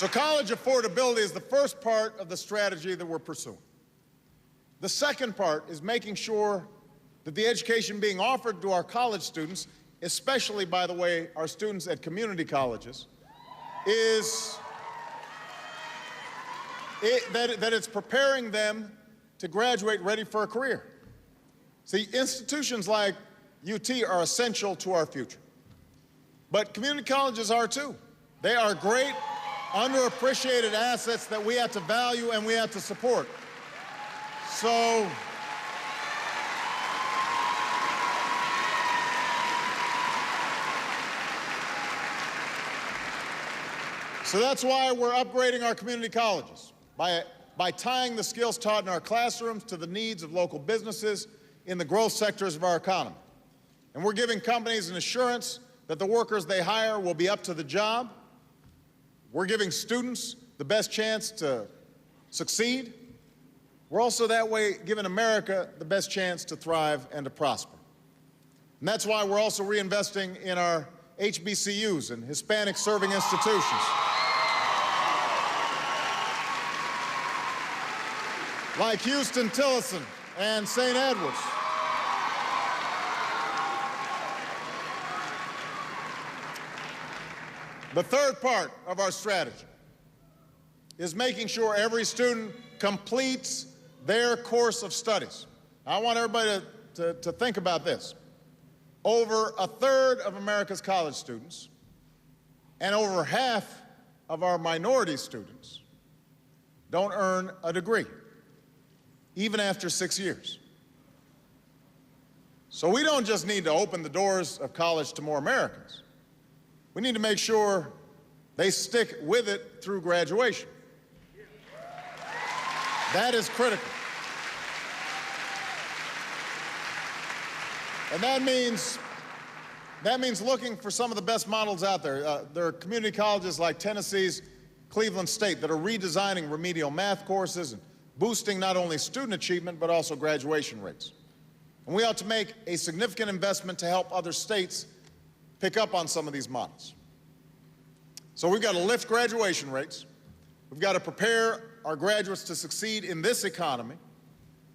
So college affordability is the first part of the strategy that we're pursuing. The second part is making sure that the education being offered to our college students, especially, by the way, our students at community colleges, that it's preparing them to graduate ready for a career. See, institutions like UT are essential to our future. But community colleges are too. They are great, underappreciated assets that we have to value and we have to support. So that's why we're upgrading our community colleges, by tying the skills taught in our classrooms to the needs of local businesses in the growth sectors of our economy. And we're giving companies an assurance that the workers they hire will be up to the job. We're giving students the best chance to succeed. We're also that way giving America the best chance to thrive and to prosper. And that's why we're also reinvesting in our HBCUs and Hispanic serving institutions, like Houston-Tillotson and St. Edwards. The third part of our strategy is making sure every student completes their course of studies. I want everybody to think about this. Over a third of America's college students and over half of our minority students don't earn a degree, even after 6 years. So we don't just need to open the doors of college to more Americans. We need to make sure they stick with it through graduation. That is critical. And that means looking for some of the best models out there. There are community colleges like Tennessee's Cleveland State that are redesigning remedial math courses and boosting not only student achievement, but also graduation rates. And we ought to make a significant investment to help other states pick up on some of these models. So we've got to lift graduation rates. We've got to prepare our graduates to succeed in this economy.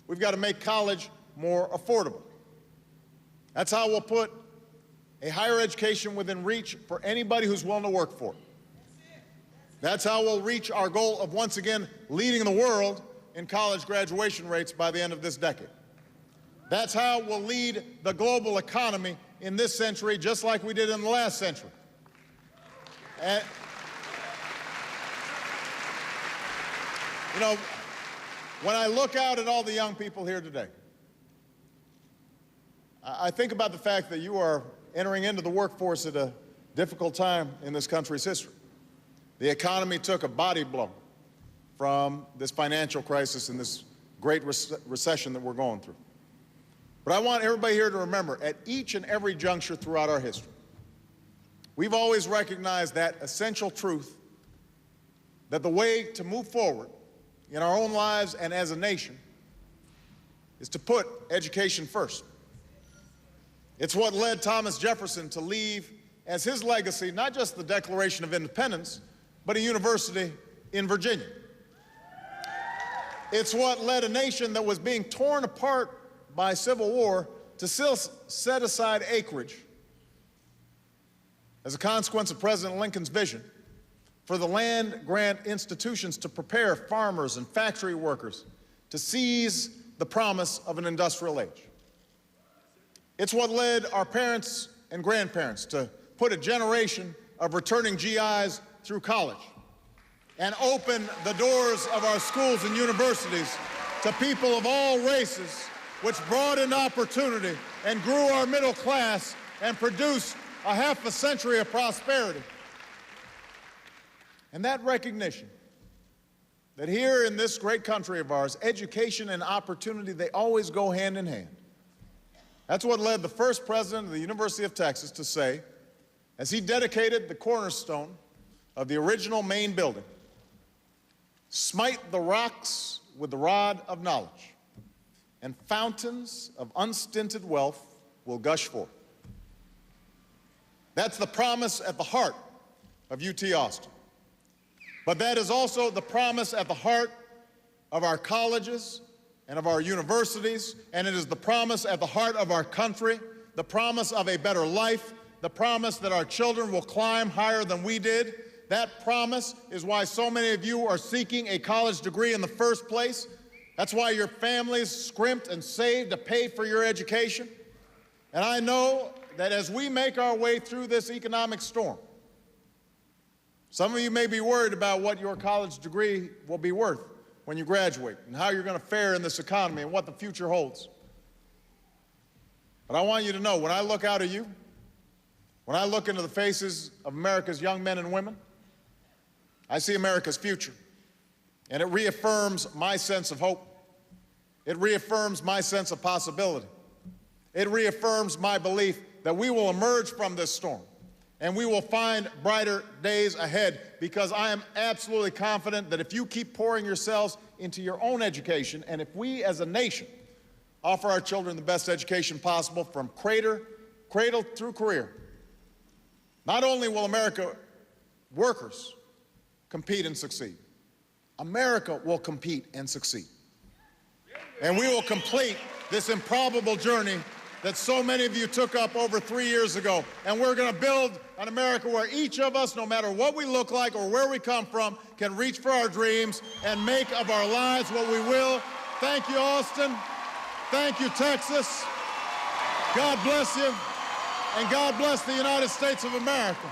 We've got to make college more affordable. That's how we'll put a higher education within reach for anybody who's willing to work for it. That's how we'll reach our goal of once again leading the world in college graduation rates by the end of this decade. That's how we'll lead the global economy in this century, just like we did in the last century. And, you know, when I look out at all the young people here today, I think about the fact that you are entering into the workforce at a difficult time in this country's history. The economy took a body blow from this financial crisis and this great recession that we're going through. But I want everybody here to remember, at each and every juncture throughout our history, we've always recognized that essential truth that the way to move forward in our own lives and as a nation is to put education first. It's what led Thomas Jefferson to leave as his legacy not just the Declaration of Independence, but a university in Virginia. It's what led a nation that was being torn apart by civil war to still set aside acreage as a consequence of President Lincoln's vision for the land-grant institutions to prepare farmers and factory workers to seize the promise of an industrial age. It's what led our parents and grandparents to put a generation of returning GIs through college and open the doors of our schools and universities to people of all races, which broadened opportunity and grew our middle class and produced a half a century of prosperity. And that recognition that here in this great country of ours, education and opportunity, they always go hand in hand. That's what led the first president of the University of Texas to say, as he dedicated the cornerstone of the original main building, "Smite the rocks with the rod of knowledge, and fountains of unstinted wealth will gush forth." That's the promise at the heart of UT Austin. But that is also the promise at the heart of our colleges and of our universities, and it is the promise at the heart of our country, the promise of a better life, the promise that our children will climb higher than we did. That promise is why so many of you are seeking a college degree in the first place. That's why your families scrimped and saved to pay for your education. And I know that as we make our way through this economic storm, some of you may be worried about what your college degree will be worth when you graduate and how you're going to fare in this economy and what the future holds. But I want you to know, when I look out at you, when I look into the faces of America's young men and women, I see America's future. And it reaffirms my sense of hope. It reaffirms my sense of possibility. It reaffirms my belief that we will emerge from this storm and we will find brighter days ahead, because I am absolutely confident that if you keep pouring yourselves into your own education, and if we as a nation offer our children the best education possible from cradle through career, not only will America workers compete and succeed, America will compete and succeed. And we will complete this improbable journey that so many of you took up over 3 years ago. And we're going to build an America where each of us, no matter what we look like or where we come from, can reach for our dreams and make of our lives what we will. Thank you, Austin. Thank you, Texas. God bless you. And God bless the United States of America.